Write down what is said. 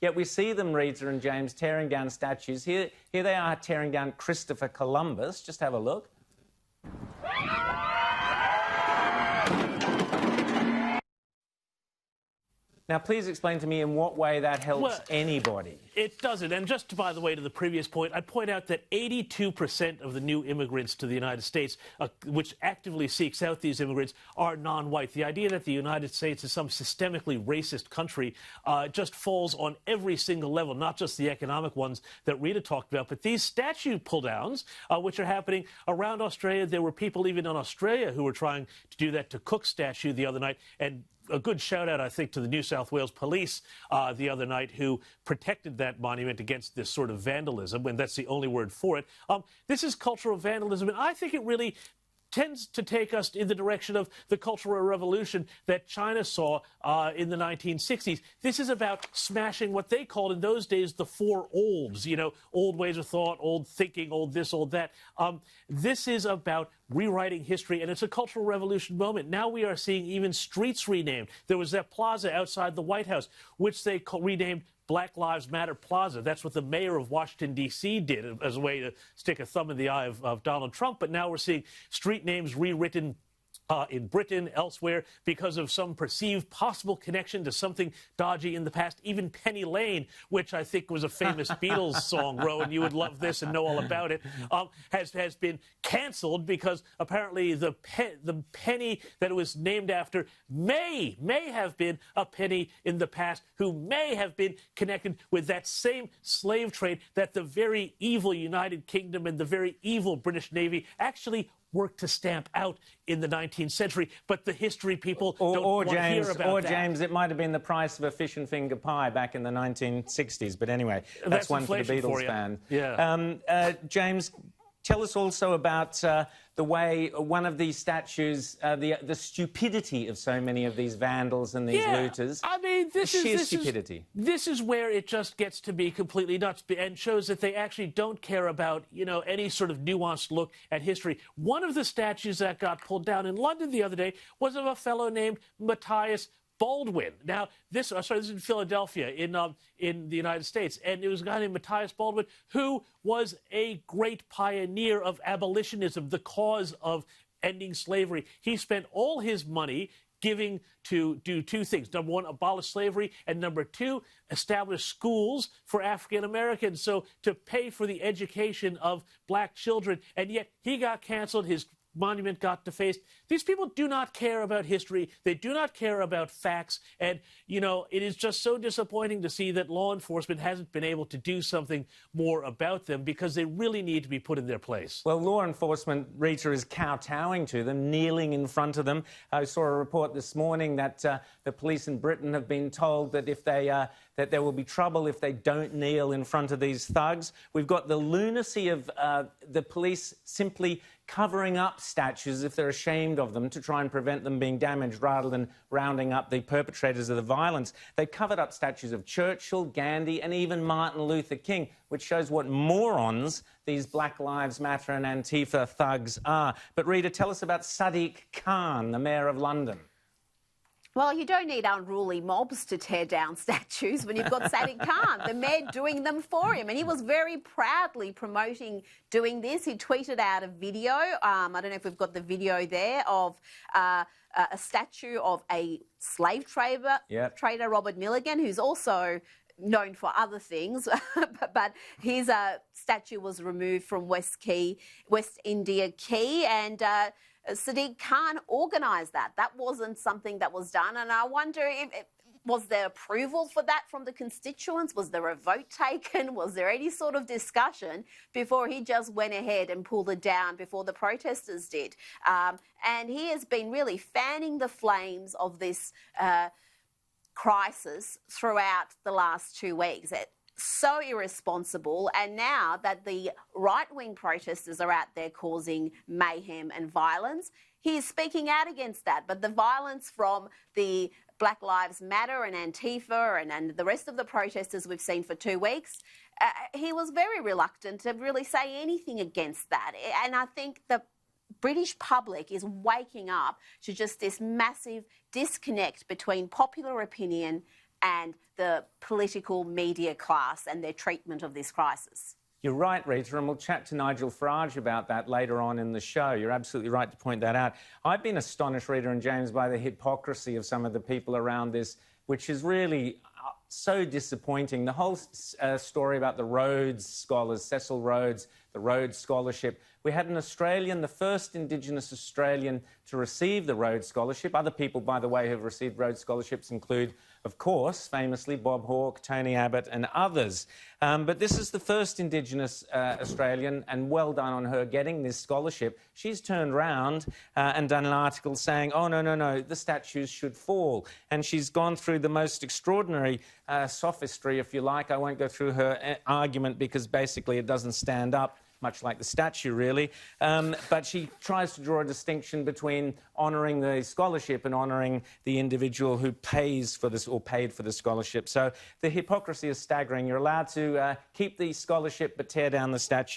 Yet we see them, Rita and James, tearing down statues. Here they are tearing down Christopher Columbus. Just have a look. Now, please explain to me in what way that helps anybody. It doesn't. And just, by the way, to the previous point, I'd point out that 82% of the new immigrants to the United States, which actively seeks out these immigrants, are non-white. The idea that the United States is some systemically racist country just falls on every single level, not just the economic ones that Rita talked about, but these statue pull-downs, which are happening around Australia. There were people even in Australia who were trying to do that to Cook's statue the other night, and a good shout-out, I think, to the New South Wales Police the other night who protected that monument against this sort of vandalism, and that's the only word for it. This is cultural vandalism, and I think it really tends to take us in the direction of the Cultural Revolution that China saw in the 1960s. This is about smashing what they called in those days the four olds, you know, old ways of thought, old thinking, old this, old that. This is about rewriting history, and it's a Cultural Revolution moment. Now we are seeing even streets renamed. There was that plaza outside the White House, which they renamed Black Lives Matter Plaza. That's what the mayor of Washington, D.C. did as a way to stick a thumb in the eye of Donald Trump. But now we're seeing street names rewritten in Britain, elsewhere, because of some perceived possible connection to something dodgy in the past. Even Penny Lane, which I think was a famous Beatles song, Rowan, you would love this and know all about it, has been cancelled because apparently the penny that it was named after may have been a penny in the past who may have been connected with that same slave trade that the very evil United Kingdom and the very evil British Navy actually worked to stamp out in the 19th century, but the history people don't want to hear about that. Or, James, it might have been the price of a fish and finger pie back in the 1960s, but anyway, that's one for the Beatles fan. Yeah. James, tell us also about the way one of these statues, the stupidity of so many of these vandals and these looters. I mean, this is where it just gets to be completely nuts and shows that they actually don't care about, you know, any sort of nuanced look at history. One of the statues that got pulled down in London the other day was of a fellow named Matthias Baldwin. Now, this is in Philadelphia, in the United States, and it was a guy named Matthias Baldwin who was a great pioneer of abolitionism, the cause of ending slavery. He spent all his money giving to do two things. Number one, abolish slavery, and number two, establish schools for African Americans, so to pay for the education of black children. And yet he got canceled. His monument got defaced. These people do not care about history. They do not care about facts. And, you know, it is just so disappointing to see that law enforcement hasn't been able to do something more about them because they really need to be put in their place. Well, law enforcement, Rita, is kowtowing to them, kneeling in front of them. I saw a report this morning that the police in Britain have been told that if they that there will be trouble if they don't kneel in front of these thugs. We've got the lunacy of the police simply covering up statues if they're ashamed of them to try and prevent them being damaged rather than rounding up the perpetrators of the violence. They covered up statues of Churchill, Gandhi and even Martin Luther King, which shows what morons these Black Lives Matter and Antifa thugs are. But Rita, tell us about Sadiq Khan, the Mayor of London. Well, you don't need unruly mobs to tear down statues when you've got Sadiq Khan, the mayor, doing them for him. And he was very proudly promoting doing this. He tweeted out a video, I don't know if we've got the video there, of a statue of a slave trader, Robert Milligan, who's also known for other things, but his statue was removed from West India Quay, and Sadiq Khan organised that. That wasn't something that was done, and I wonder was there approval for that from the constituents? Was there a vote taken? Was there any sort of discussion before he just went ahead and pulled it down before the protesters did? And he has been really fanning the flames of this crisis throughout the last 2 weeks. So irresponsible, and now that the right-wing protesters are out there causing mayhem and violence, he is speaking out against that. But the violence from the Black Lives Matter and Antifa and the rest of the protesters we've seen for 2 weeks, he was very reluctant to really say anything against that. And I think the British public is waking up to just this massive disconnect between popular opinion and the political media class and their treatment of this crisis. You're right, Rita, and we'll chat to Nigel Farage about that later on in the show. You're absolutely right to point that out. I've been astonished, Rita and James, by the hypocrisy of some of the people around this, which is really so disappointing. The whole story about the Rhodes Scholars, Cecil Rhodes, the Rhodes Scholarship. We had an Australian, the first Indigenous Australian to receive the Rhodes Scholarship. Other people, by the way, who have received Rhodes Scholarships include, of course, famously Bob Hawke, Tony Abbott and others. But this is the first Indigenous Australian, and well done on her getting this scholarship. She's turned round and done an article saying, oh, no, the statues should fall. And she's gone through the most extraordinary sophistry, if you like. I won't go through her argument because basically it doesn't stand up, much like the statue, really. But she tries to draw a distinction between honouring the scholarship and honouring the individual who pays for this or paid for the scholarship. So the hypocrisy is staggering. You're allowed to keep the scholarship but tear down the statue.